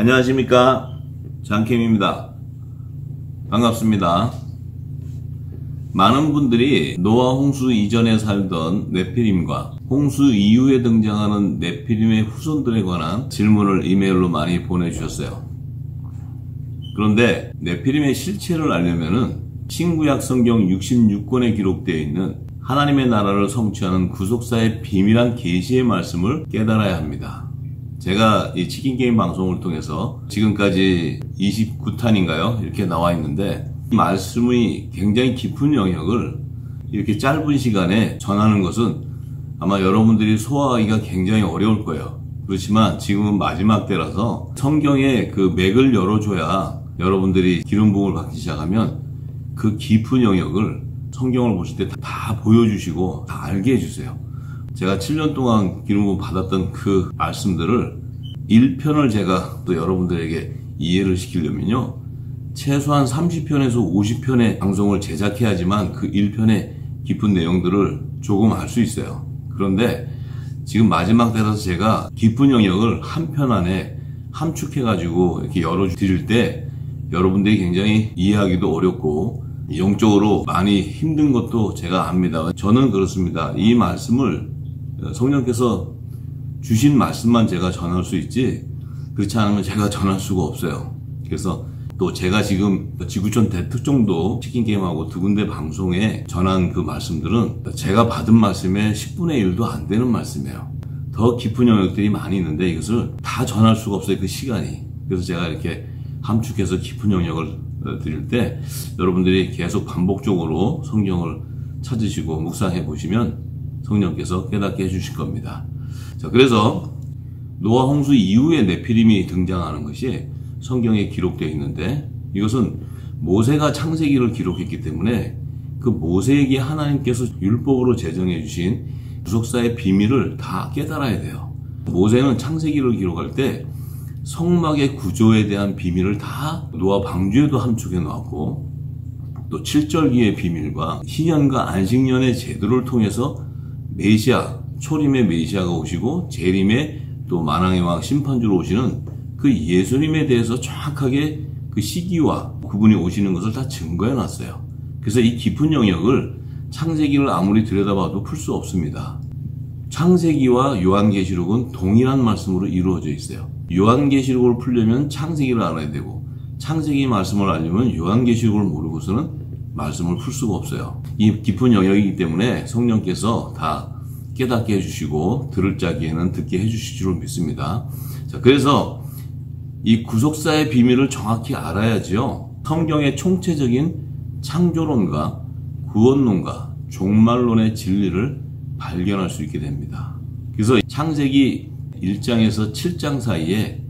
안녕하십니까, 장캠입니다. 반갑습니다. 많은 분들이 노아 홍수 이전에 살던 네피림과 홍수 이후에 등장하는 네피림의 후손들에 관한 질문을 이메일로 많이 보내주셨어요. 그런데 네피림의 실체를 알려면은 신구약 성경 66권에 기록되어 있는 하나님의 나라를 성취하는 구속사의 비밀한 계시의 말씀을 깨달아야 합니다. 제가 이 치킨게임 방송을 통해서 지금까지 29탄인가요? 이렇게 나와 있는데, 이 말씀이 굉장히 깊은 영역을 이렇게 짧은 시간에 전하는 것은 아마 여러분들이 소화하기가 굉장히 어려울 거예요. 그렇지만 지금은 마지막 때라서 성경의 그 맥을 열어줘야 여러분들이 기름 부음을 받기 시작하면 그 깊은 영역을 성경을 보실 때 다 보여주시고 다 알게 해주세요. 제가 7년 동안 기름 부음 받았던 그 말씀들을 1편을 제가 또 여러분들에게 이해를 시키려면요, 최소한 30편에서 50편의 방송을 제작해야지만 그 1편의 깊은 내용들을 조금 알 수 있어요. 그런데 지금 마지막 때라서 제가 깊은 영역을 한 편 안에 함축해가지고 이렇게 열어드릴 때 여러분들이 굉장히 이해하기도 어렵고 영적으로 많이 힘든 것도 제가 압니다. 저는 그렇습니다. 이 말씀을 성령께서 주신 말씀만 제가 전할 수 있지, 그렇지 않으면 제가 전할 수가 없어요. 그래서 또 제가 지금 지구촌 대특종도 치킨게임하고 두 군데 방송에 전한 그 말씀들은 제가 받은 말씀의 10분의 1도 안 되는 말씀이에요. 더 깊은 영역들이 많이 있는데 이것을 다 전할 수가 없어요, 그 시간이. 그래서 제가 이렇게 함축해서 깊은 영역을 드릴 때 여러분들이 계속 반복적으로 성경을 찾으시고 묵상해 보시면 성령께서 깨닫게 해주실 겁니다. 자, 그래서 노아 홍수 이후에 네피림이 등장하는 것이 성경에 기록되어 있는데, 이것은 모세가 창세기를 기록했기 때문에 그 모세에게 하나님께서 율법으로 제정해 주신 구속사의 비밀을 다 깨달아야 돼요. 모세는 창세기를 기록할 때 성막의 구조에 대한 비밀을 다 노아 방주에도 함축해 놓았고, 또 7절기의 비밀과 희년과 안식년의 제도를 통해서 메시아, 초림의 메시아가 오시고 재림의 또 만왕의 왕 심판주로 오시는 그 예수님에 대해서 정확하게 그 시기와 그분이 오시는 것을 다 증거해 놨어요. 그래서 이 깊은 영역을 창세기를 아무리 들여다봐도 풀 수 없습니다. 창세기와 요한계시록은 동일한 말씀으로 이루어져 있어요. 요한계시록을 풀려면 창세기를 알아야 되고, 창세기 말씀을 알려면 요한계시록을 모르고서는 말씀을 풀 수가 없어요. 이 깊은 영역이기 때문에 성령께서 다 깨닫게 해주시고 들을 자기에는 듣게 해주실 줄 믿습니다. 자, 그래서 이 구속사의 비밀을 정확히 알아야지요, 성경의 총체적인 창조론과 구원론과 종말론의 진리를 발견할 수 있게 됩니다. 그래서 창세기 1장에서 7장 사이에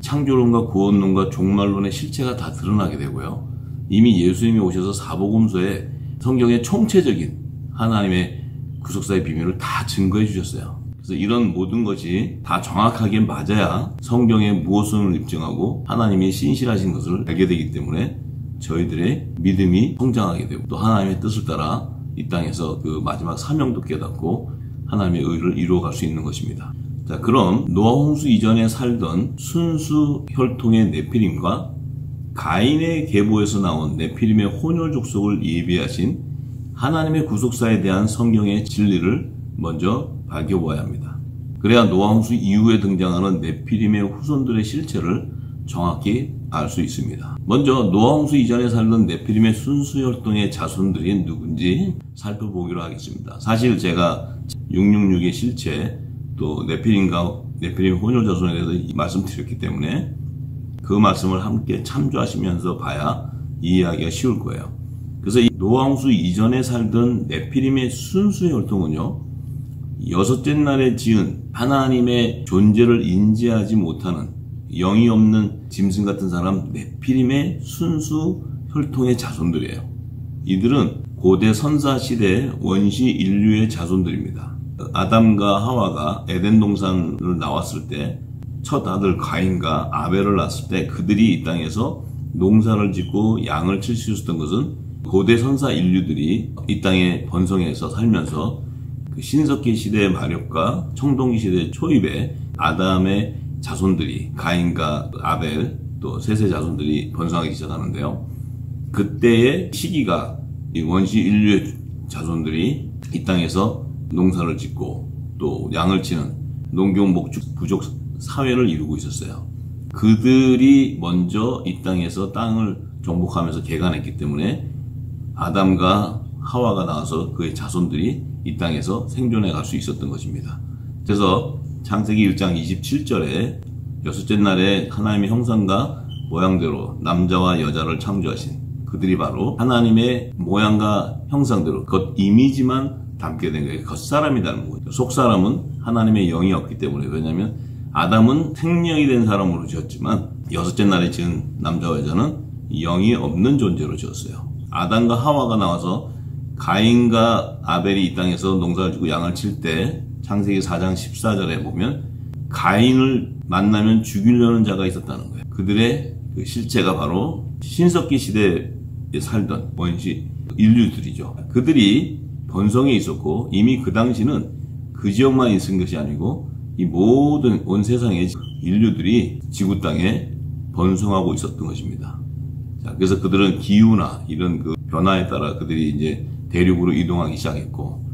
창조론과 구원론과 종말론의 실체가 다 드러나게 되고요, 이미 예수님이 오셔서 사복음서에 성경의 총체적인 하나님의 구속사의 비밀을 다 증거해 주셨어요. 그래서 이런 모든 것이 다 정확하게 맞아야 성경의 무엇을 입증하고 하나님이 신실하신 것을 알게 되기 때문에 저희들의 믿음이 성장하게 되고, 또 하나님의 뜻을 따라 이 땅에서 그 마지막 사명도 깨닫고 하나님의 의를 이루어갈 수 있는 것입니다. 자, 그럼 노아 홍수 이전에 살던 순수 혈통의 네피림과 가인의 계보에서 나온 네피림의 혼혈 족속을 예비하신 하나님의 구속사에 대한 성경의 진리를 먼저 밝혀보아야 합니다. 그래야 노아 홍수 이후에 등장하는 네피림의 후손들의 실체를 정확히 알 수 있습니다. 먼저 노아 홍수 이전에 살던 네피림의 순수 혈통의 자손들이 누군지 살펴보기로 하겠습니다. 사실 제가 666의 실체, 또 네피림과 네피림 혼혈 자손에 대해서 말씀드렸기 때문에 그 말씀을 함께 참조하시면서 봐야 이해하기가 쉬울 거예요. 그래서 이 노아 홍수 이전에 살던 네피림의 순수 혈통은요, 여섯째 날에 지은 하나님의 존재를 인지하지 못하는 영이 없는 짐승 같은 사람 네피림의 순수 혈통의 자손들이에요. 이들은 고대 선사 시대 원시 인류의 자손들입니다. 아담과 하와가 에덴 동산을 나왔을 때 첫 아들 가인과 아벨을 낳았을 때 그들이 이 땅에서 농사를 짓고 양을 칠 수 있었던 것은 고대 선사 인류들이 이 땅에 번성해서 살면서 그 신석기 시대의 마력과 청동기 시대의 초입에 아담의 자손들이 가인과 아벨 또 셋의 자손들이 번성하기 시작하는데요. 그때의 시기가 이 원시 인류의 자손들이 이 땅에서 농사를 짓고 또 양을 치는 농경 목축 부족 사회를 이루고 있었어요. 그들이 먼저 이 땅에서 땅을 정복하면서 개간했기 때문에 아담과 하와가 나와서 그의 자손들이 이 땅에서 생존해 갈 수 있었던 것입니다. 그래서 창세기 1장 27절에 여섯째 날에 하나님의 형상과 모양대로 남자와 여자를 창조하신 그들이 바로 하나님의 모양과 형상대로 겉 이미지만 담게 된 거예요. 겉사람이 닮은 거죠. 속사람은 하나님의 영이 없기 때문에. 왜냐하면 아담은 생명이 된 사람으로 지었지만 여섯째 날에 지은 남자와 여자는 영이 없는 존재로 지었어요. 아담과 하와가 나와서 가인과 아벨이 이 땅에서 농사를 짓고 양을 칠 때 창세기 4장 14절에 보면 가인을 만나면 죽이려는 자가 있었다는 거예요. 그들의 그 실체가 바로 신석기 시대에 살던 원시 인류들이죠. 그들이 번성에 있었고 이미 그 당시는 그 지역만 있은 것이 아니고 이 모든 온 세상의 인류들이 지구 땅에 번성하고 있었던 것입니다. 자, 그래서 그들은 기후나 이런 그 변화에 따라 그들이 이제 대륙으로 이동하기 시작했고,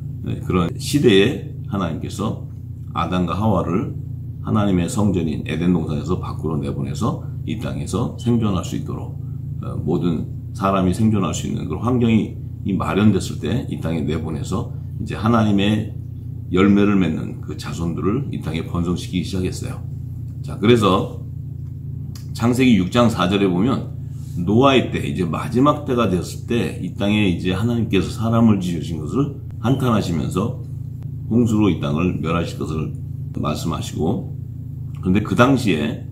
그런 시대에 하나님께서 아담과 하와를 하나님의 성전인 에덴 동산에서 밖으로 내보내서 이 땅에서 생존할 수 있도록 모든 사람이 생존할 수 있는 그런 환경이 마련됐을 때 이 땅에 내보내서 이제 하나님의 열매를 맺는 그 자손들을 이 땅에 번성시키기 시작했어요. 자, 그래서 창세기 6장 4절에 보면 노아의 때, 이제 마지막 때가 되었을 때 이 땅에 이제 하나님께서 사람을 지으신 것을 한탄하시면서 홍수로 이 땅을 멸하실 것을 말씀하시고, 그런데 그 당시에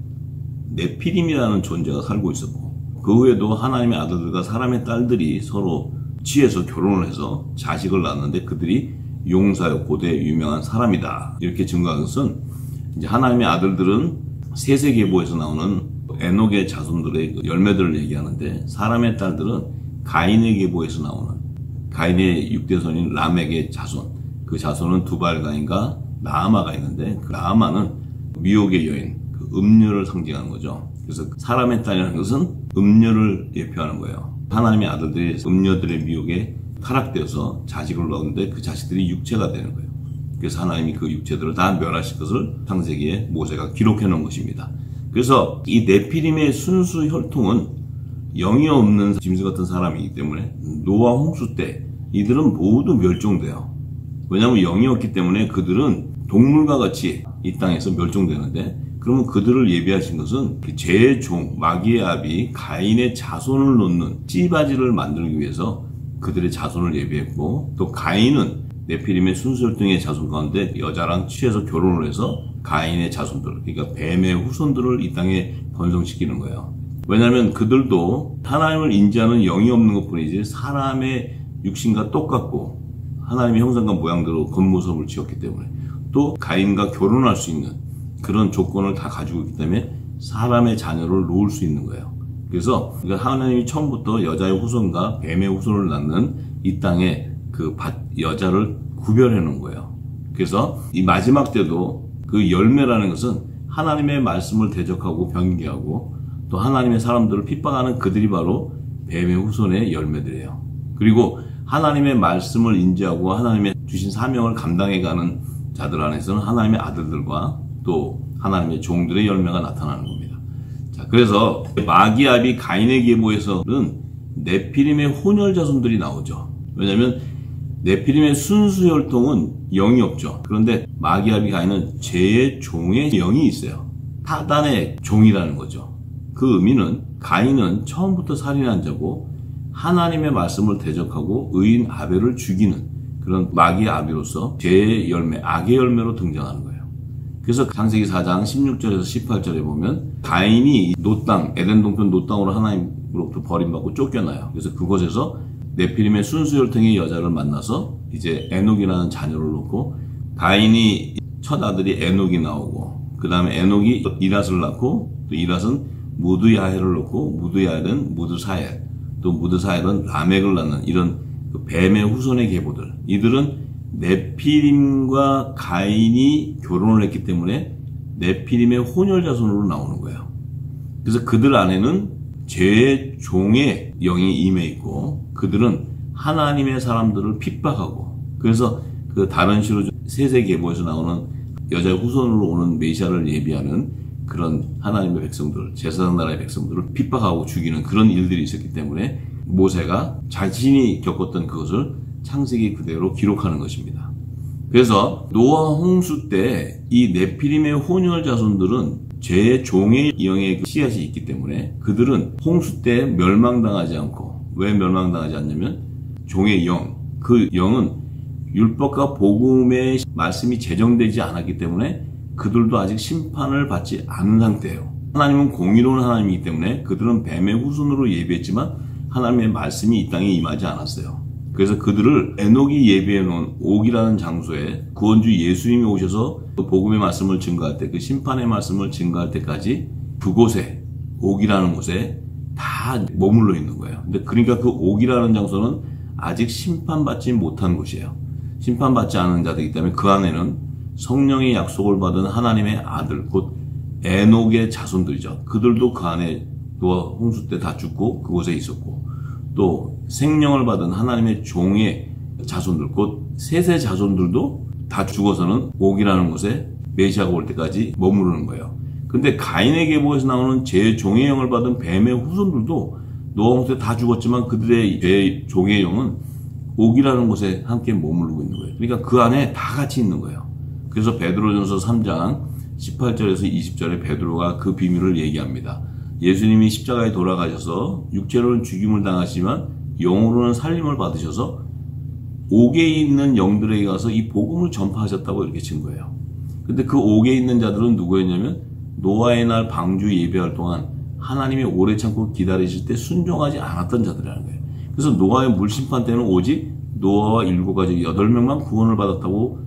네피림이라는 존재가 살고 있었고, 그 후에도 하나님의 아들들과 사람의 딸들이 서로 취해서 결혼을 해서 자식을 낳았는데 그들이 용사요 고대 유명한 사람이다 이렇게 증거한 것은, 이제 하나님의 아들들은 세세계보에서 나오는 에녹의 자손들의 열매들을 얘기하는데, 사람의 딸들은 가인의 계보에서 나오는 가인의 6대손인 라멕의 자손, 그 자손은 두발가인과 나아마가 있는데, 그 나아마는 미혹의 여인, 그 음녀를 상징하는 거죠. 그래서 사람의 딸이라는 것은 음녀를 예표하는 거예요. 하나님의 아들들이 음녀들의 미혹에 타락되어서 자식을 낳았는데 그 자식들이 육체가 되는 거예요. 그래서 하나님이 그 육체들을 다 멸하실 것을 창세기에 모세가 기록해 놓은 것입니다. 그래서 이 네피림의 순수 혈통은 영이 없는 짐승 같은 사람이기 때문에 노아 홍수 때 이들은 모두 멸종돼요. 왜냐하면 영이 없기 때문에 그들은 동물과 같이 이 땅에서 멸종되는데, 그러면 그들을 예비하신 것은 제 종 마귀의 아비 가인의 자손을 놓는 씨바지를 만들기 위해서 그들의 자손을 예비했고, 또 가인은 네피림의 순수 혈통의 자손 가운데 여자랑 취해서 결혼을 해서 가인의 자손들, 그러니까 뱀의 후손들을 이 땅에 번성시키는 거예요. 왜냐하면 그들도 하나님을 인지하는 영이 없는 것뿐이지 사람의 육신과 똑같고 하나님의 형상과 모양대로 겉모습을 지었기 때문에, 또 가인과 결혼할 수 있는 그런 조건을 다 가지고 있기 때문에 사람의 자녀를 놓을 수 있는 거예요. 그래서 하나님이 처음부터 여자의 후손과 뱀의 후손을 낳는 이 땅에 그 여자를 구별해 놓은 거예요. 그래서 이 마지막 때도 그 열매라는 것은 하나님의 말씀을 대적하고 변개하고 또 하나님의 사람들을 핍박하는 그들이 바로 뱀의 후손의 열매들이에요. 그리고 하나님의 말씀을 인지하고 하나님의 주신 사명을 감당해가는 자들 안에서는 하나님의 아들들과 또 하나님의 종들의 열매가 나타나는 겁니다. 자, 그래서 마귀아비 가인의 계보에서는 네피림의 혼혈 자손들이 나오죠. 왜냐하면 네피림의 순수 혈통은 영이 없죠. 그런데 마귀아비 가인은 제 종의 영이 있어요. 타단의 종이라는 거죠. 그 의미는 가인은 처음부터 살인한 자고 하나님의 말씀을 대적하고 의인 아벨을 죽이는 그런 마귀의 아비로서 제 열매, 악의 열매로 등장하는 거예요. 그래서 창세기 4장 16절에서 18절에 보면 가인이 노땅, 에덴 동편 노땅으로 하나님으로부터 버림받고 쫓겨나요. 그래서 그곳에서 네피림의 순수 혈통의 여자를 만나서 이제 에녹이라는 자녀를 놓고, 가인이 첫 아들이 에녹이 나오고, 그 다음에 에녹이 이랏을 낳고, 또 이랏은 무드야헬을 놓고, 무드야헬은 무드사헬, 또 무드사헬은 라멕을 낳는 이런 그 뱀의 후손의 계보들, 이들은 네피림과 가인이 결혼을 했기 때문에 네피림의 혼혈 자손으로 나오는 거예요. 그래서 그들 안에는 죄의 종의 영이 임해 있고 그들은 하나님의 사람들을 핍박하고 그래서 그 다른 시로 세세계보에서 나오는 여자의 후손으로 오는 메시아를 예비하는 그런 하나님의 백성들, 제사장 나라의 백성들을 핍박하고 죽이는 그런 일들이 있었기 때문에 모세가 자신이 겪었던 그것을 창세기 그대로 기록하는 것입니다. 그래서 노아 홍수 때 이 네피림의 혼혈 자손들은 죄의 종의 영의 씨앗이 있기 때문에 그들은 홍수 때 멸망당하지 않고 왜 멸망당하지 않냐면 종의 영, 그 영은 율법과 복음의 말씀이 제정되지 않았기 때문에 그들도 아직 심판을 받지 않은 상태예요. 하나님은 공의로운 하나님이기 때문에 그들은 뱀의 후손으로 예비했지만 하나님의 말씀이 이 땅에 임하지 않았어요. 그래서 그들을 에녹이 예비해 놓은 옥이라는 장소에 구원주 예수님이 오셔서 그 복음의 말씀을 증거할 때, 그 심판의 말씀을 증거할 때까지 그곳에, 옥이라는 곳에 다 머물러 있는 거예요. 근데 그러니까 그 옥이라는 장소는 아직 심판받지 못한 곳이에요. 심판받지 않은 자들이기 때문에 그 안에는 성령의 약속을 받은 하나님의 아들, 곧 에녹의 자손들이죠. 그들도 그 안에 노아 홍수 때 다 죽고 그곳에 있었고, 또 생명을 받은 하나님의 종의 자손들, 곧 셋의 자손들도 다 죽어서는 옥이라는 곳에 메시아가 올 때까지 머무르는 거예요. 근데 가인의 계보에서 나오는 제 종의 영을 받은 뱀의 후손들도 노아 홍수 때 다 죽었지만 그들의 제 종의 영은 옥이라는 곳에 함께 머무르고 있는 거예요. 그러니까 그 안에 다 같이 있는 거예요. 그래서 베드로전서 3장 18절에서 20절에 베드로가 그 비밀을 얘기합니다. 예수님이 십자가에 돌아가셔서 육체로는 죽임을 당하시지만 영으로는 살림을 받으셔서 옥에 있는 영들에게 가서 이 복음을 전파하셨다고 이렇게 증거해요. 근데 그 옥에 있는 자들은 누구였냐면 노아의 날 방주 예배할 동안 하나님이 오래 참고 기다리실 때 순종하지 않았던 자들이라는 거예요. 그래서 노아의 물심판 때는 오직 노아와 일곱 가족 8명만 구원을 받았다고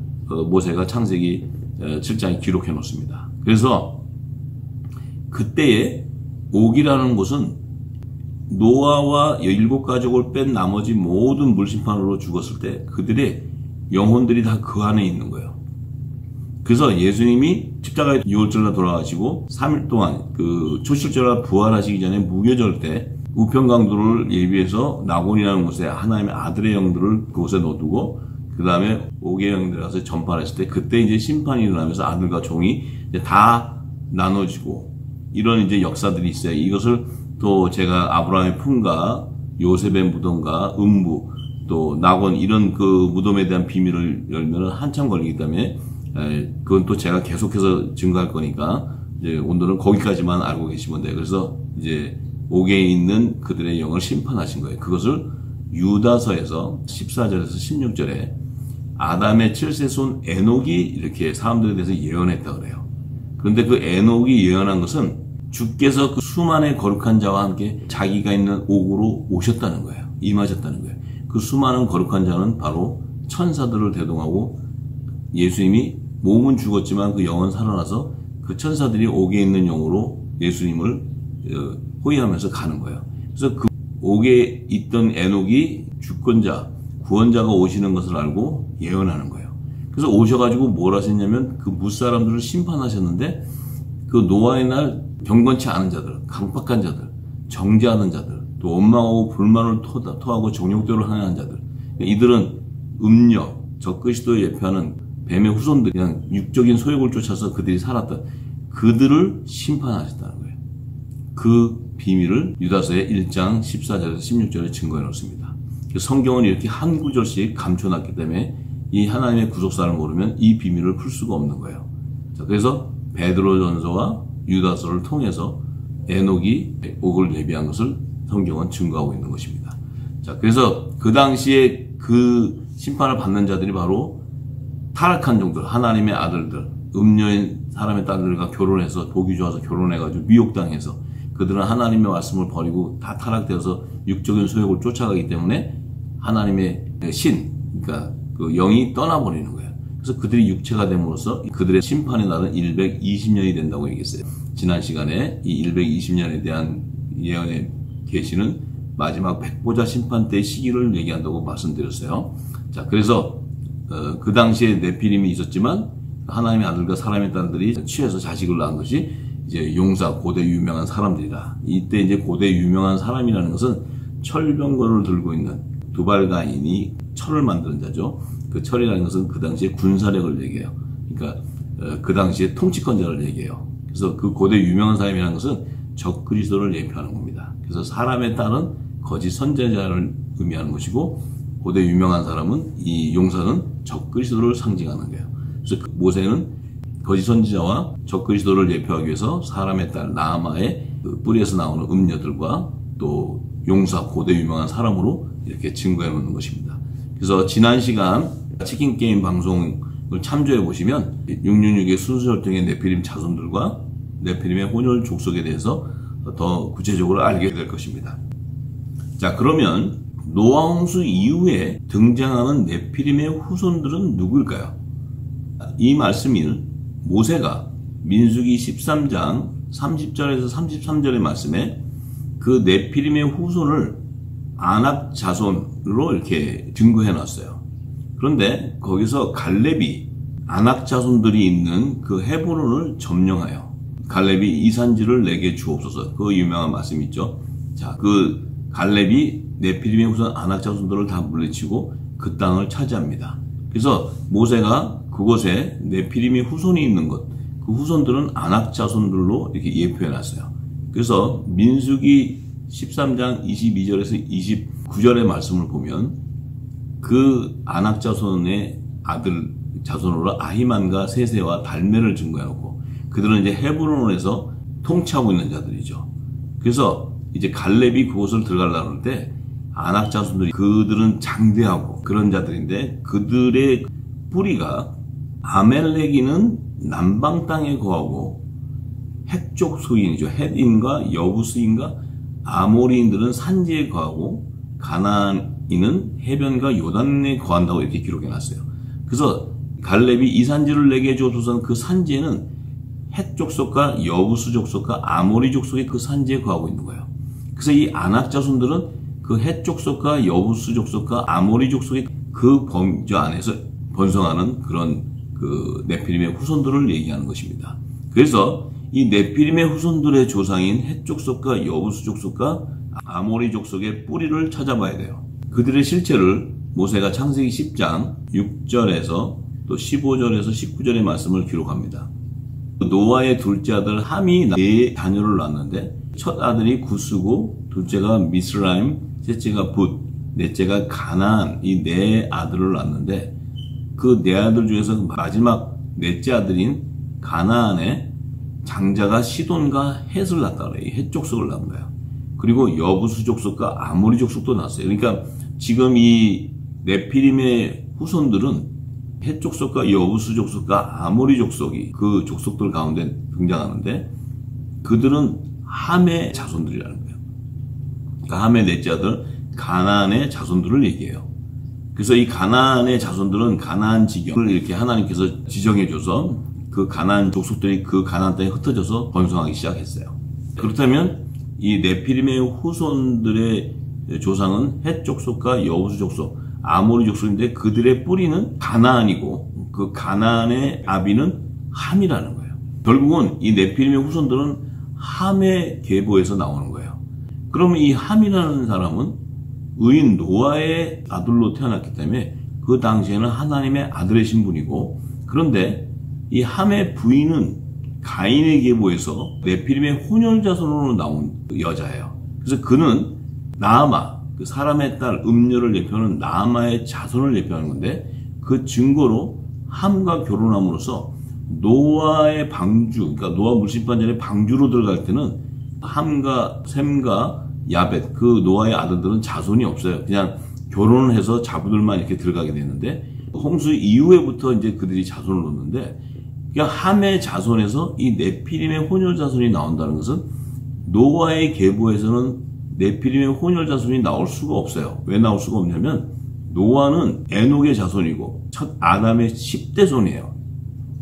모세가 창세기 7장에 기록해 놓습니다. 그래서 그때에 옥이라는 곳은 노아와 7가족을 뺀 나머지 모든 물심판으로 죽었을 때 그들의 영혼들이 다 그 안에 있는 거예요. 그래서 예수님이 십자가에 6월절날 돌아가시고 3일 동안 그 초실절날 부활하시기 전에 무교절 때 우편강도를 예비해서 나곤이라는 곳에 하나님의 아들의 영들을 그곳에 넣어두고 그 다음에 옥의 영들이 가서 전파했을 때 그때 이제 심판이 일어나면서 아들과 종이 이제 다 나눠지고 이런 이제 역사들이 있어요. 이것을 또 제가 아브라함의 품과 요셉의 무덤과 음부 또 낙원 이런 그 무덤에 대한 비밀을 열면은 한참 걸리기 때문에 그건 또 제가 계속해서 증거할 거니까 이제 오늘은 거기까지만 알고 계시면 돼요. 그래서 이제 옥에 있는 그들의 영을 심판하신 거예요. 그것을 유다서에서 14절에서 16절에 아담의 7세손 에녹이 이렇게 사람들에 대해서 예언했다 그래요. 그런데 그 에녹이 예언한 것은 주께서 그 수많은 거룩한 자와 함께 자기가 있는 옥으로 오셨다는 거예요. 임하셨다는 거예요. 그 수많은 거룩한 자는 바로 천사들을 대동하고 예수님이 몸은 죽었지만 그 영은 살아나서 그 천사들이 옥에 있는 영으로 예수님을 호위하면서 가는 거예요. 그래서 그 옥에 있던 에녹이 주권자, 구원자가 오시는 것을 알고 예언하는 거예요. 그래서 오셔가지고 뭘 하셨냐면 그 무사람들을 심판하셨는데 그 노아의 날 경건치 않은 자들, 강박한 자들, 정죄하는 자들, 또 원망하고 불만을 토하고 정욕대로 행하는 자들, 이들은 음녀, 적그리스도를 예표하는 뱀의 후손들, 그냥 육적인 소욕을 쫓아서 그들이 살았던 그들을 심판하셨다는 거예요. 그 비밀을 유다서의 1장 14절에서 16절에 증거해 놓습니다. 성경은 이렇게 한 구절씩 감춰놨기 때문에 이 하나님의 구속사를 모르면 이 비밀을 풀 수가 없는 거예요. 자, 그래서 베드로전서와 유다서를 통해서 에녹이 옥을 예비한 것을 성경은 증거하고 있는 것입니다. 자, 그래서 그 당시에 그 심판을 받는 자들이 바로 타락한 종들, 하나님의 아들들, 음녀인 사람의 딸들과 결혼해서 복이 좋아서 결혼해가지고 미혹당해서 그들은 하나님의 말씀을 버리고 다 타락되어서 육적인 소욕을 쫓아가기 때문에 하나님의 신, 그러니까 그 영이 떠나버리는 거예요. 그래서 그들이 육체가 됨으로써 그들의 심판의 날은 120년이 된다고 얘기했어요. 지난 시간에 이 120년에 대한 예언의 계시는 마지막 백보자 심판 때의 시기를 얘기한다고 말씀드렸어요. 자, 그래서 그 당시에 네피림이 있었지만 하나님의 아들과 사람의 딸들이 취해서 자식을 낳은 것이 이제 용사, 고대 유명한 사람들이다. 이때 이제 고대 유명한 사람이라는 것은 철병거를 들고 있는 두발가인이 철을 만드는 자죠. 그 철이라는 것은 그 당시에 군사력을 얘기해요. 그러니까 그 당시에 통치권자를 얘기해요. 그래서 그 고대 유명한 사람이라는 것은 적그리스도를 예표하는 겁니다. 그래서 사람의 딸은 거짓 선지자를 의미하는 것이고, 고대 유명한 사람은, 이 용사는 적그리스도를 상징하는 거예요. 그래서 그 모세는 거짓 선지자와 적그리스도를 예표하기 위해서 사람의 딸 나아마의 그 뿌리에서 나오는 음녀들과 또 용사, 고대 유명한 사람으로 이렇게 증거해 놓는 것입니다. 그래서 지난 시간 치킨게임 방송을 참조해 보시면 666의 순수혈통의 네피림 자손들과 네피림의 혼혈 족속에 대해서 더 구체적으로 알게 될 것입니다. 자, 그러면 노아 홍수 이후에 등장하는 네피림의 후손들은 누구일까요? 이 말씀인 모세가 민수기 13장 30절에서 33절의 말씀에 그 네피림의 후손을 아낙 자손으로 이렇게 증거해 놨어요. 그런데 거기서 갈렙이 아낙 자손들이 있는 그 헤브론을 점령하여 갈렙이 이 산지를 내게 주옵소서. 그 유명한 말씀 있죠. 자, 그 갈렙이 네피림의 후손 아낙 자손들을 다 물리치고 그 땅을 차지합니다. 그래서 모세가 그곳에 네피림의 후손이 있는 것, 그 후손들은 아낙 자손들로 이렇게 예표해 놨어요. 그래서 민수기 13장 22절에서 29절의 말씀을 보면 그 아낙 자손의 아들 자손으로 아히만과 세세와 달메를 증거해 놓고, 그들은 이제 헤브론에서 통치하고 있는 자들이죠. 그래서 이제 갈렙이 그곳을 들어가려고 할 때 아낙 자손들이, 그들은 장대하고 그런 자들인데, 그들의 뿌리가 아멜렉이는 남방 땅에 거하고 헷족 소인이죠. 헷인과 여부스인과 아모리인들은 산지에 거하고 가나안인은 해변과 요단에 거한다고 이렇게 기록해 놨어요. 그래서 갈렙이 이 산지를 내게 주옵소서. 그 산지에는 헷 족속과 여부스 족속과 아모리 족속이 그 산지에 거하고 있는 거예요. 그래서 이 아낙 자손들은 그 헷 족속과 여부스 족속과 아모리 족속의 그 범주 안에서 번성하는 그런 그 네피림의 후손들을 얘기하는 것입니다. 그래서 이 네피림의 후손들의 조상인 헷 족속과 여부스 족속과 아모리 족속의 뿌리를 찾아봐야 돼요. 그들의 실체를 모세가 창세기 10장 6절에서 또 15절에서 19절의 말씀을 기록합니다. 노아의 둘째 아들 함이 4자녀를 낳았는데, 첫 아들이 구스고, 둘째가 미스라임, 셋째가 붓, 넷째가 가나안, 이 4아들을 낳았는데, 그 4아들 중에서 마지막 넷째 아들인 가나안의 장자가 시돈과 헷을 낳았다 그래요. 헷 족속을 낳은 거예요. 그리고 여부스 족속과 아모리 족속도 낳았어요. 그러니까 지금 이 네피림의 후손들은 헷 족속과 여부스 족속과 아모리 족속이 그 족속들 가운데 등장하는데, 그들은 함의 자손들이라는 거예요. 그러니까 함의 넷째 아들 가나안의 자손들을 얘기해요. 그래서 이 가나안의 자손들은 가나안 지경을 이렇게 하나님께서 지정해줘서 그 가나안 족속들이 그 가나안 땅에 흩어져서 번성하기 시작했어요. 그렇다면 이 네피림의 후손들의 조상은 헷 족속과 여부스 족속, 아모리 족속인데, 그들의 뿌리는 가나안이고 그 가나안의 아비는 함이라는 거예요. 결국은 이 네피림의 후손들은 함의 계보에서 나오는 거예요. 그러면 이 함이라는 사람은 의인 노아의 아들로 태어났기 때문에 그 당시에는 하나님의 아들의 신분이고, 그런데 이 함의 부인은 가인의 계보에서 네피림의 혼혈 자손으로 나온 여자예요. 그래서 그는 나아마, 그 사람의 딸 음녀를 예표하는 나아마의 자손을 예표하는 건데, 그 증거로 함과 결혼함으로써 노아의 방주, 그러니까 노아 물심판 전에 방주로 들어갈 때는 함과 셈과 야벳, 그 노아의 아들들은 자손이 없어요. 그냥 결혼을 해서 자부들만 이렇게 들어가게 되는데, 홍수 이후에부터 이제 그들이 자손을 놓는데, 그러니까 함의 자손에서 이 네피림의 혼혈 자손이 나온다는 것은 노아의 계보에서는 네피림의 혼혈 자손이 나올 수가 없어요. 왜 나올 수가 없냐면, 노아는 에녹의 자손이고 첫 아담의 10대 손이에요.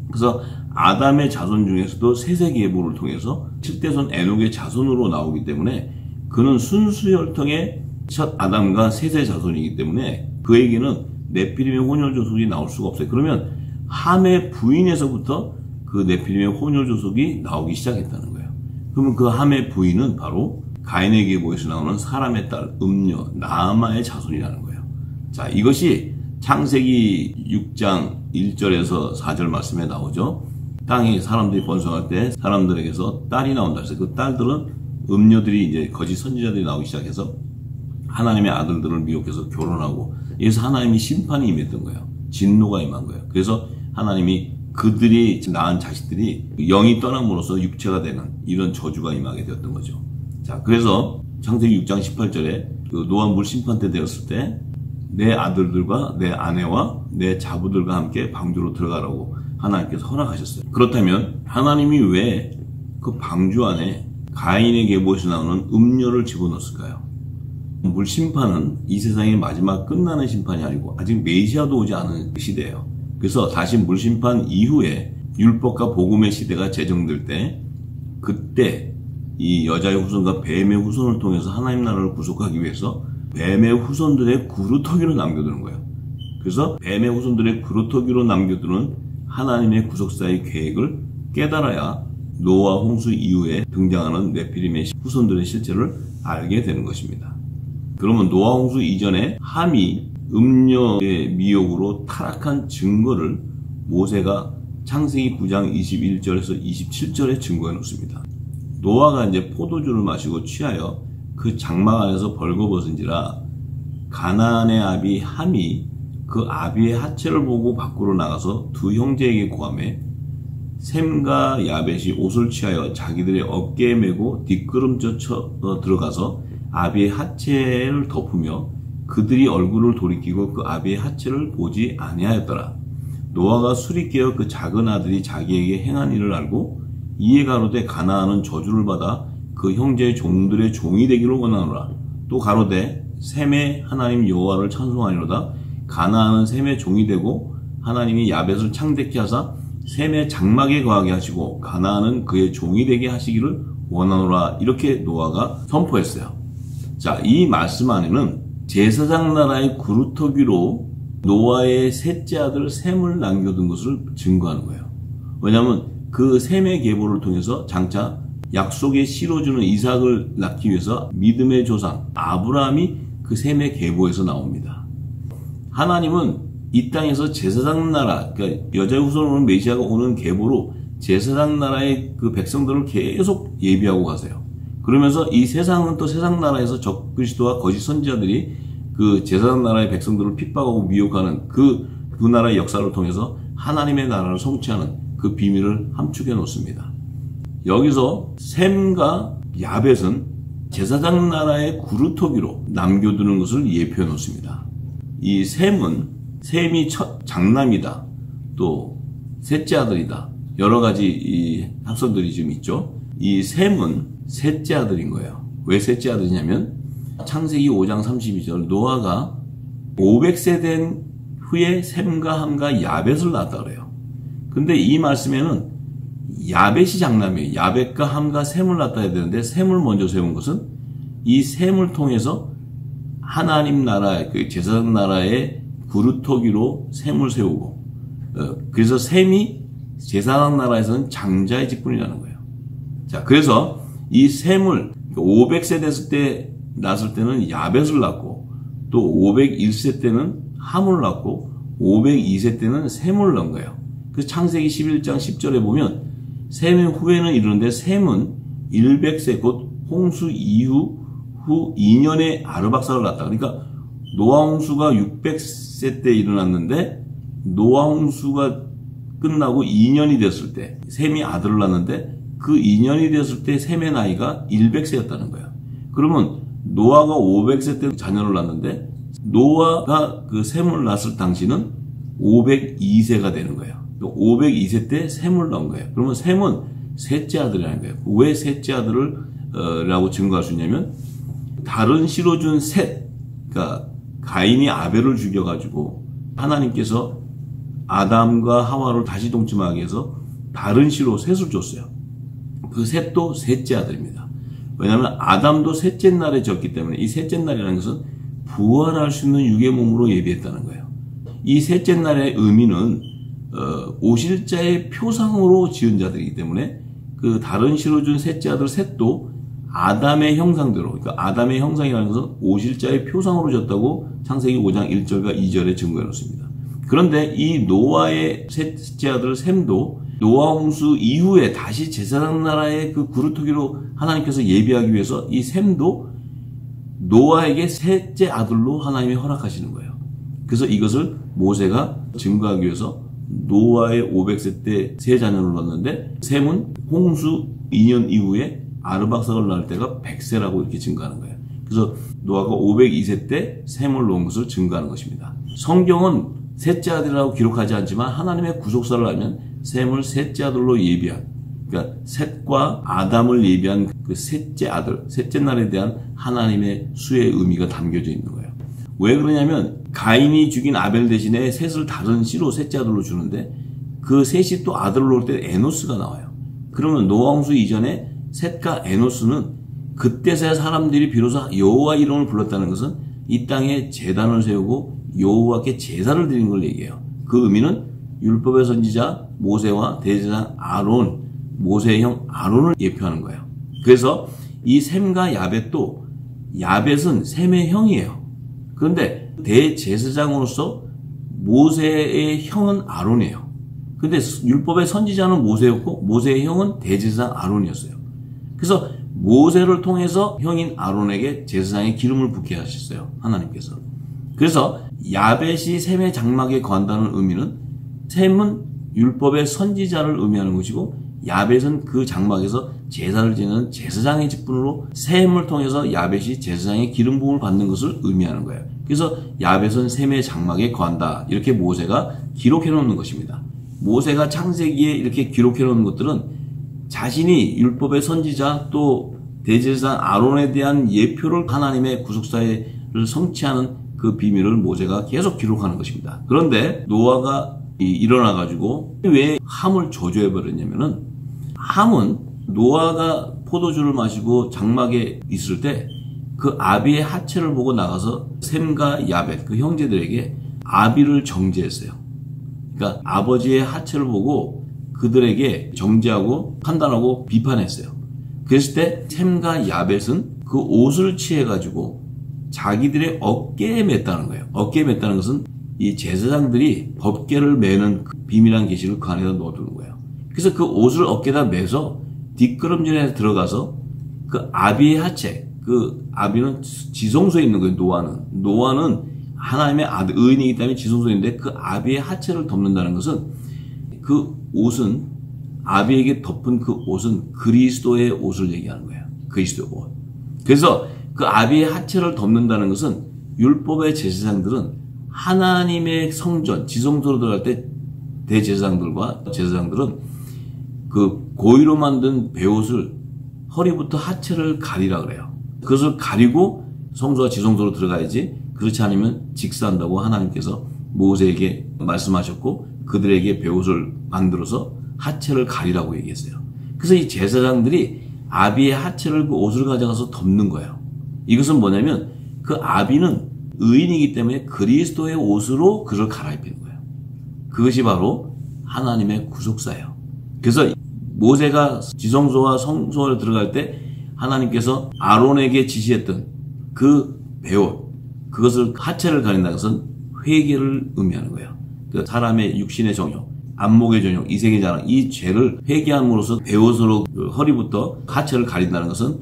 그래서 아담의 자손 중에서도 셋의 계보를 통해서 7대 손 에녹의 자손으로 나오기 때문에, 그는 순수혈통의 첫 아담과 셋의 자손이기 때문에 그에게는 네피림의 혼혈 자손이 나올 수가 없어요. 그러면 함의 부인에서부터 그 네피림의 혼혈 조속이 나오기 시작했다는 거예요. 그러면 그 함의 부인은 바로 가인의 계보에서 나오는 사람의 딸 음녀 나아마의 자손이라는 거예요. 자, 이것이 창세기 6장 1절에서 4절 말씀에 나오죠. 땅에 사람들이 번성할 때 사람들에게서 딸이 나온다 해서 그 딸들은 음녀들이 이제 거짓 선지자들이 나오기 시작해서 하나님의 아들들을 미혹해서 결혼하고, 그래서 하나님이 심판이 임했던 거예요. 진노가 임한 거예요. 그래서 하나님이 그들이 낳은 자식들이 영이 떠남으로써 육체가 되는 이런 저주가 임하게 되었던 거죠. 자, 그래서 창세기 6장 18절에 그 노아 물 심판 때 되었을 때 내 아들들과 내 아내와 내 자부들과 함께 방주로 들어가라고 하나님께서 허락하셨어요. 그렇다면 하나님이 왜 그 방주 안에 가인의 계보에서 나오는 음녀를 집어넣었을까요? 물 심판은 이 세상의 마지막 끝나는 심판이 아니고 아직 메시아도 오지 않은 시대예요. 그래서 다시 물 심판 이후에 율법과 복음의 시대가 제정될 때, 그때 이 여자의 후손과 뱀의 후손을 통해서 하나님 나라를 구속하기 위해서 뱀의 후손들의 구루터기로 남겨두는 거예요. 그래서 뱀의 후손들의 구루터기로 남겨두는 하나님의 구속사의 계획을 깨달아야 노아 홍수 이후에 등장하는 네피림의 후손들의 실체를 알게 되는 것입니다. 그러면 노아 홍수 이전에 함이 음녀의 미혹으로 타락한 증거를 모세가 창세기 9장 21절에서 27절에 증거해 놓습니다. 노아가 이제 포도주를 마시고 취하여 그 장막 안에서 벌거벗은지라 가나안의 아비 함이 그 아비의 하체를 보고 밖으로 나가서 두 형제에게 고하매 셈과 야벳이 옷을 취하여 자기들의 어깨에 메고 뒷걸음져 들어가서 아비의 하체를 덮으며 그들이 얼굴을 돌이키고 그 아비의 하체를 보지 아니하였더라. 노아가 술이 깨어 그 작은 아들이 자기에게 행한 일을 알고 이에 가로되 가나안은 저주를 받아 그 형제의 종들의 종이 되기를 원하노라. 또 가로되 셈의 하나님 여호와를 찬송하리로다. 가나안은 셈의 종이 되고 하나님이 야벳을 창대케 하사 셈의 장막에 거하게 하시고 가나안은 그의 종이 되게 하시기를 원하노라. 이렇게 노아가 선포했어요. 자, 이 말씀 안에는 제사장 나라의 구루터기로 노아의 셋째 아들 셈을 남겨둔 것을 증거하는 거예요. 왜냐하면 그 셈의 계보를 통해서 장차 약속의 씨로 주는 이삭을 낳기 위해서 믿음의 조상 아브라함이 그 셈의 계보에서 나옵니다. 하나님은 이 땅에서 제사장 나라, 그러니까 여자의 후손으로 메시아가 오는 계보로 제사장 나라의 그 백성들을 계속 예비하고 가세요. 그러면서 이 세상은 또 세상 나라에서 적그리스도와 거짓 선지자들이 그 제사장 나라의 백성들을 핍박하고 미혹하는 그 나라의 역사를 통해서 하나님의 나라를 성취하는 그 비밀을 함축해 놓습니다. 여기서 셈과 야벳은 제사장 나라의 구루터기로 남겨두는 것을 예표해 놓습니다. 이 셈이 첫 장남이다. 또 셋째 아들이다. 여러 가지 이 합성들이 좀 있죠. 이 셈은 셋째 아들인 거예요. 왜 셋째 아들이냐면 창세기 5장 32절 노아가 500세 된 후에 셈과 함과 야벳을 낳았다 그래요. 근데 이 말씀에는 야벳이 장남이에요. 야벳과 함과 셈을 낳았다 해야 되는데 셈을 먼저 세운 것은 이 셈을 통해서 하나님 나라, 그 제사장 나라의 구루터기로 셈을 세우고, 그래서 셈이 제사장 나라에서는 장자의 직분이라는 거예요. 자, 그래서 이 셈을 500세 됐을 때 낳았을 때는 야벳을 낳고, 또 501세 때는 함을 낳고, 502세 때는 셈을 낳은 거예요. 그래서 창세기 11장 10절에 보면 셈의 후에는 이르는데 셈은 100세 곧 홍수 이후 2년에 아르박사를 낳았다. 그러니까 노아 홍수가 600세 때 일어났는데 노아 홍수가 끝나고 2년이 됐을 때 셈이 아들을 낳았는데 그 2년이 됐을 때 셈의 나이가 100세였다는 거예요. 그러면 노아가 500세 때 자녀를 낳았는데 노아가 그 셈을 낳았을 당시는 502세가 되는 거예요. 502세 때 셈을 낳은 거예요. 그러면 셈은 셋째 아들이라는 거예요. 왜 셋째 아들을 라고 증거할 수 있냐면 다른 씨로 준 셋, 그러니까 가인이 아벨을 죽여가지고 하나님께서 아담과 하와를 다시 동침하게 해서 다른 씨로 셋을 줬어요. 그 셋도 셋째 아들입니다. 왜냐하면 아담도 셋째 날에 졌기 때문에 이 셋째 날이라는 것은 부활할 수 있는 육의 몸으로 예비했다는 거예요. 이 셋째 날의 의미는 오실자의 표상으로 지은 자들이기 때문에 그 다른 시로 준 셋째 아들 셋도 아담의 형상대로, 그러니까 아담의 형상이라는 것은 오실자의 표상으로 졌다고 창세기 5장 1절과 2절에 증거해 놓습니다. 그런데 이 노아의 셋째 아들 셈도 노아 홍수 이후에 다시 제사장 나라의 그 그루터기로 하나님께서 예비하기 위해서 이 셈도 노아에게 셋째 아들로 하나님이 허락하시는 거예요. 그래서 이것을 모세가 증거하기 위해서 노아의 500세 때 세 자녀를 낳았는데 셈은 홍수 2년 이후에 아르박삭을 낳을 때가 100세라고 이렇게 증거하는 거예요. 그래서 노아가 502세 때 셈을 놓은 것을 증거하는 것입니다. 성경은 셋째 아들이라고 기록하지 않지만 하나님의 구속사를 알면 셈을 셋째 아들로 예비한, 그러니까 셋과 아담을 예비한 그 셋째 아들, 셋째 날에 대한 하나님의 수의 의미가 담겨져 있는 거예요. 왜 그러냐면 가인이 죽인 아벨 대신에 셋을 다른 씨로 셋째 아들로 주는데 그 셋이 또 아들을 놓을 때 에노스가 나와요. 그러면 노아 홍수 이전에 셋과 에노스는 그때서야 사람들이 비로소 여호와 이름을 불렀다는 것은 이 땅에 제단을 세우고 여호와께 제사를 드린 걸 얘기해요. 그 의미는 율법의 선지자 모세와 대제사장 아론, 모세의 형 아론을 예표하는 거예요. 그래서 이 셈과 야벳도, 야벳은 셈의 형이에요. 그런데 대제사장으로서 모세의 형은 아론이에요. 근데 율법의 선지자는 모세였고 모세의 형은 대제사장 아론이었어요. 그래서 모세를 통해서 형인 아론에게 제사장의 기름을 붓게 하셨어요. 하나님께서. 그래서 야벳이 셈의 장막에 거한다는 의미는 셈은 율법의 선지자를 의미하는 것이고 야벳은 그 장막에서 제사를 지내는 제사장의 직분으로 셈을 통해서 야벳이 제사장의 기름 부음을 받는 것을 의미하는 거예요. 그래서 야벳은 셈의 장막에 거한다. 이렇게 모세가 기록해 놓는 것입니다. 모세가 창세기에 이렇게 기록해 놓는 것들은 자신이 율법의 선지자 또 대제사장 아론에 대한 예표를 하나님의 구속사를 성취하는 그 비밀을 모세가 계속 기록하는 것입니다. 그런데 노아가 일어나가지고 왜 함을 저주해버렸냐면은 함은 노아가 포도주를 마시고 장막에 있을 때 그 아비의 하체를 보고 나가서 셈과 야벳 그 형제들에게 아비를 정죄했어요. 그러니까 아버지의 하체를 보고 그들에게 정죄하고 판단하고 비판했어요. 그랬을 때 셈과 야벳은 그 옷을 취해가지고 자기들의 어깨에 맸다는 거예요. 어깨에 맸다는 것은 이 제사장들이 법궤를 매는 그 비밀한 계시를 그 안에다 넣어두는 거예요. 그래서 그 옷을 어깨에다 매서 뒷걸음질에 들어가서 그 아비의 하체, 그 아비는 지성소에 있는 거예요. 노아는 하나님의 아들, 의인이기 때문에 지성소인데 그 아비의 하체를 덮는다는 것은 그 옷은 아비에게 덮은 그 옷은 그리스도의 옷을 얘기하는 거예요. 그리스도의 옷. 그래서 그 아비의 하체를 덮는다는 것은 율법의 제사장들은 하나님의 성전, 지성소로 들어갈 때 대제사장들과 제사장들은 그 고의로 만든 베옷을 허리부터 하체를 가리라 그래요. 그것을 가리고 성소와 지성소로 들어가야지 그렇지 않으면 직사한다고 하나님께서 모세에게 말씀하셨고 그들에게 베옷을 만들어서 하체를 가리라고 얘기했어요. 그래서 이 제사장들이 아비의 하체를 그 옷을 가져가서 덮는 거예요. 이것은 뭐냐면 그 아비는 의인이기 때문에 그리스도의 옷으로 그를 갈아입히는 거예요. 그것이 바로 하나님의 구속사예요. 그래서 모세가 지성소와 성소에 들어갈 때 하나님께서 아론에게 지시했던 그 베옷, 그것을 하체를 가린다는 것은 회개를 의미하는 거예요. 그 사람의 육신의 정욕, 안목의 정욕, 이생의 자랑, 이 죄를 회개함으로써 베옷으로 그 허리부터 하체를 가린다는 것은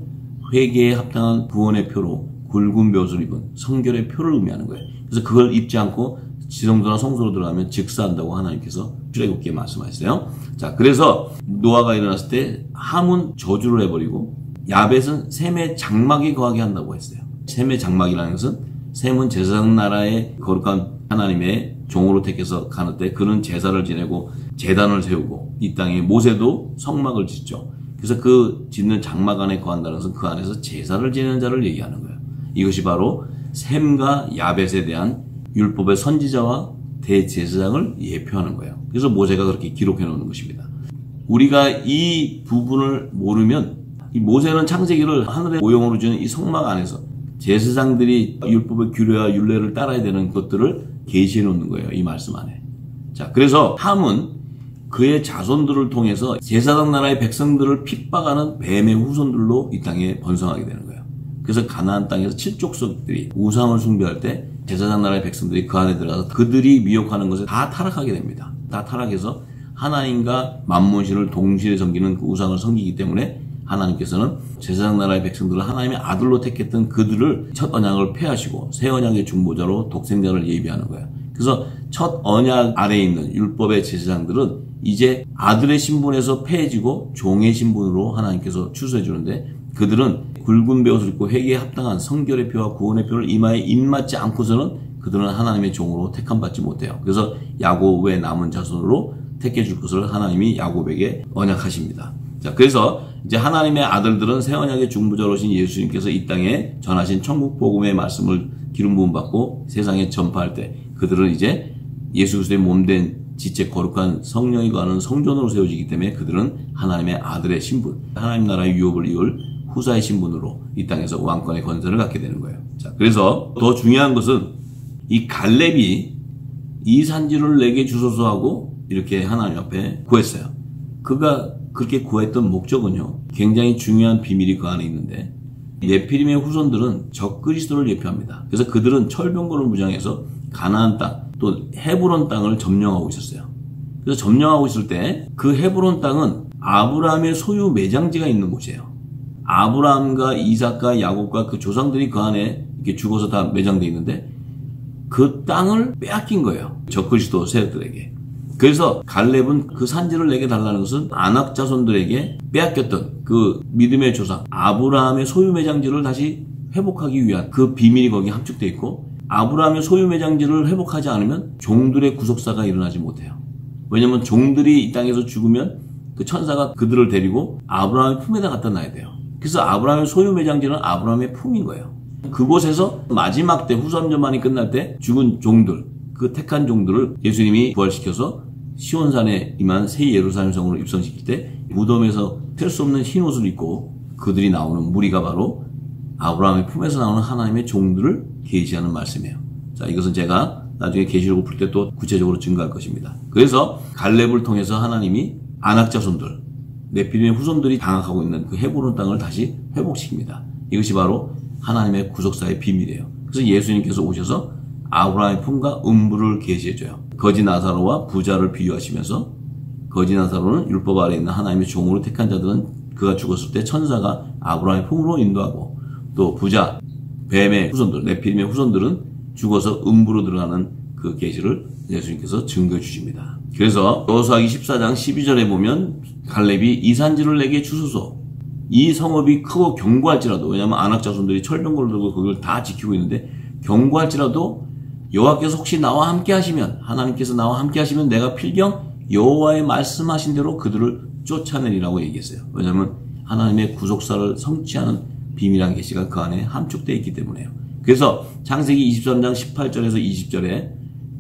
회개에 합당한 구원의 표로 굵은 베옷을 입은 성결의 표를 의미하는 거예요. 그래서 그걸 입지 않고 지성소나 성소로 들어가면 즉사한다고 하나님께서 출애굽기에 말씀하셨어요. 자, 그래서 노아가 일어났을 때 함은 저주를 해버리고 야벳은 셈의 장막에 거하게 한다고 했어요. 셈의 장막이라는 것은 셈은 제사장 나라의 거룩한 하나님의 종으로 택해서 가는 때 그는 제사를 지내고 제단을 세우고 이 땅에 모세도 성막을 짓죠. 그래서 그 짓는 장막 안에 거한다는 것은 그 안에서 제사를 지내는 자를 얘기하는 거예요. 이것이 바로 셈과 야벳에 대한 율법의 선지자와 대제사장을 예표하는 거예요. 그래서 모세가 그렇게 기록해 놓는 것입니다. 우리가 이 부분을 모르면 이 모세는 창세기를 하늘의 모형으로 주는 이 성막 안에서 제사장들이 율법의 규례와 율례를 따라야 되는 것들을 계시해 놓는 거예요. 이 말씀 안에. 자, 자, 그래서 함은 그의 자손들을 통해서 제사장 나라의 백성들을 핍박하는 뱀의 후손들로 이 땅에 번성하게 되는 거예요. 그래서 가나안 땅에서 칠족속들이 우상을 숭배할 때 제사장 나라의 백성들이 그 안에 들어가서 그들이 미혹하는 것에 다 타락하게 됩니다. 다 타락해서 하나님과 만몬신을 동시에 섬기는 그 우상을 섬기기 때문에 하나님께서는 제사장 나라의 백성들을 하나님의 아들로 택했던 그들을 첫 언약을 폐하시고 새 언약의 중보자로 독생자를 예비하는 거예요. 그래서 첫 언약 아래에 있는 율법의 제사장들은 이제 아들의 신분에서 폐해지고 종의 신분으로 하나님께서 추수해 주는데, 그들은 굵은 베옷을 입고 회개에 합당한 성결의 표와 구원의 표를 이마에 입맞지 않고서는 그들은 하나님의 종으로 택함받지 못해요. 그래서 야곱의 남은 자손으로 택해 줄 것을 하나님이 야곱에게 언약하십니다. 자, 그래서 이제 하나님의 아들들은 새 언약의 중보자로 오신 예수님께서 이 땅에 전하신 천국 복음의 말씀을 기름 부음 받고 세상에 전파할 때 그들은 이제 예수 그리스도의 몸된 지체 거룩한 성령이 거하는 성전으로 세워지기 때문에 그들은 하나님의 아들의 신분, 하나님 나라의 유업을 이을 후사의 신분으로 이 땅에서 왕권의 권세를 갖게 되는 거예요. 자, 그래서 더 중요한 것은 이 갈렙이 이 산지를 내게 주소서 하고 이렇게 하나님 앞에 구했어요. 그가 그렇게 구했던 목적은요, 굉장히 중요한 비밀이 그 안에 있는데, 네피림의 후손들은 적그리스도를 예표합니다. 그래서 그들은 철병거를 무장해서 가나안 땅, 또 헤브론 땅을 점령하고 있었어요. 그래서 점령하고 있을 때 그 헤브론 땅은 아브라함의 소유 매장지가 있는 곳이에요. 아브라함과 이삭과 야곱과 그 조상들이 그 안에 이렇게 죽어서 다 매장되어 있는데 그 땅을 빼앗긴 거예요. 적그리스도 세력들에게. 그래서 갈렙은 그 산지를 내게 달라는 것은 아낙 자손들에게 빼앗겼던 그 믿음의 조상 아브라함의 소유 매장지를 다시 회복하기 위한 그 비밀이 거기에 함축되어 있고, 아브라함의 소유 매장지를 회복하지 않으면 종들의 구속사가 일어나지 못해요. 왜냐하면 종들이 이 땅에서 죽으면 그 천사가 그들을 데리고 아브라함의 품에다 갖다 놔야 돼요. 그래서 아브라함의 소유 매장지는 아브라함의 품인 거예요. 그곳에서 마지막 때 후삼전만이 끝날 때 죽은 종들, 그 택한 종들을 예수님이 부활시켜서 시온산에 임한 새 예루살렘 성으로 입성시킬 때 무덤에서 뗄 수 없는 흰 옷을 입고 그들이 나오는 무리가 바로 아브라함의 품에서 나오는 하나님의 종들을 계시하는 말씀이에요. 자, 이것은 제가 나중에 계시록을 풀 때 또 구체적으로 증거할 것입니다. 그래서 갈렙을 통해서 하나님이 아낙 자손들, 네피림의 후손들이 장악하고 있는 그 헤브론 땅을 다시 회복시킵니다. 이것이 바로 하나님의 구속사의 비밀이에요. 그래서 예수님께서 오셔서 아브라함의 품과 음부를 계시해줘요. 거지 나사로와 부자를 비유하시면서, 거지 나사로는 율법 아래 있는 하나님의 종으로 택한 자들은 그가 죽었을 때 천사가 아브라함의 품으로 인도하고, 또 부자, 뱀의 후손들, 네피림의 후손들은 죽어서 음부로 들어가는 그 계시를 예수님께서 증거해 주십니다. 그래서 여호수아기 14장 12절에 보면 갈렙이 이 산지를 내게 주소서, 이 성읍이 크고 견고할지라도, 왜냐하면 아낙 자손들이 철병거를 들고 그걸 다 지키고 있는데, 견고할지라도 여호와께서 혹시 나와 함께 하시면, 하나님께서 나와 함께 하시면 내가 필경 여호와의 말씀하신 대로 그들을 쫓아내리라고 얘기했어요. 왜냐하면 하나님의 구속사를 성취하는 비밀한 계시가 그 안에 함축되어 있기 때문에요. 그래서 창세기 23장 18절에서 20절에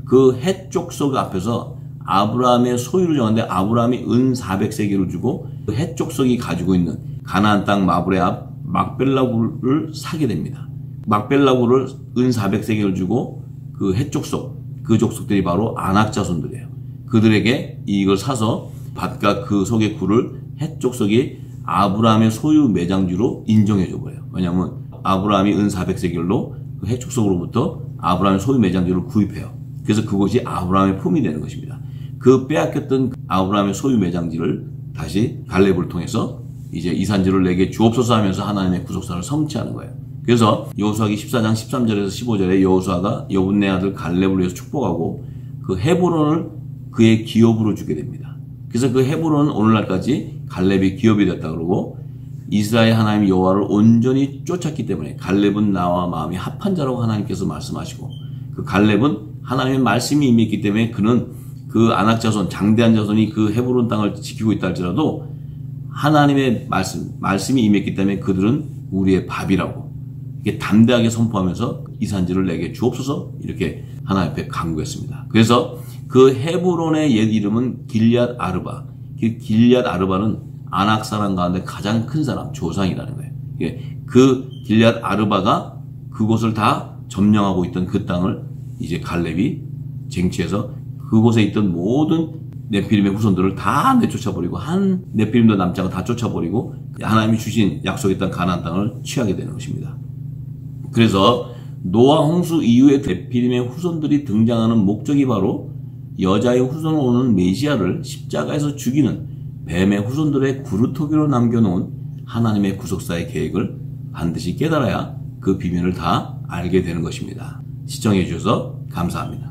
그 헷족속 앞에서 아브라함의 소유를 정하는데, 아브라함이 은 400세겔을 주고 그 헷족속이 가지고 있는 가나안 땅 마브레 앞 막벨라굴을 사게 됩니다. 막벨라굴을 은 400세겔을 주고 그 헷족속, 그 족속들이 바로 아낙 자손들이에요. 그들에게 이걸 사서 밭과 그 속의 굴을 헷족속이 아브라함의 소유 매장지로 인정해줘 버려요. 왜냐하면 아브라함이 은 400세겔로 그 헷족속으로부터 아브라함의 소유 매장지를 구입해요. 그래서 그곳이 아브라함의 품이 되는 것입니다. 그 빼앗겼던 아브라함의 소유 매장지를 다시 갈렙을 통해서 이제 이 산지를 내게 주옵소서 하면서 하나님의 구속사를 성취하는 거예요. 그래서 여호수아기 14장 13절에서 15절에 여호수아가 여분네 아들 갈렙을 위해서 축복하고 그 헤브론을 그의 기업으로 주게 됩니다. 그래서 그 헤브론은 오늘날까지 갈렙이 기업이 됐다 그러고, 이스라엘 하나님 여호와를 온전히 쫓았기 때문에 갈렙은 나와 마음이 합한 자라고 하나님께서 말씀하시고, 그 갈렙은 하나님의 말씀이 임했기 때문에 그는 그 아낙 자손, 장대한 자손이 그 헤브론 땅을 지키고 있다 할지라도 하나님의 말씀이 임했기 때문에 그들은 우리의 밥이라고 이렇게 담대하게 선포하면서 이 산지를 내게 주옵소서 이렇게 하나님 앞에 간구했습니다. 그래서 그 헤브론의 옛 이름은 길앗 아르바. 길앗 아르바는 아낙 사람 가운데 가장 큰 사람, 조상이라는 거예요. 그 길앗 아르바가 그곳을 다 점령하고 있던 그 땅을 이제 갈렙이 쟁취해서 그곳에 있던 모든 네피림의 후손들을 다 내쫓아버리고 한 네피림도 남지 않고 다 쫓아버리고 하나님이 주신 약속했던 가나안 땅을 취하게 되는 것입니다. 그래서 노아 홍수 이후에 네피림의 후손들이 등장하는 목적이 바로 여자의 후손으로 오는 메시아를 십자가에서 죽이는 뱀의 후손들의 구루토기로 남겨놓은 하나님의 구속사의 계획을 반드시 깨달아야 그 비밀을 다 알게 되는 것입니다. 시청해 주셔서 감사합니다.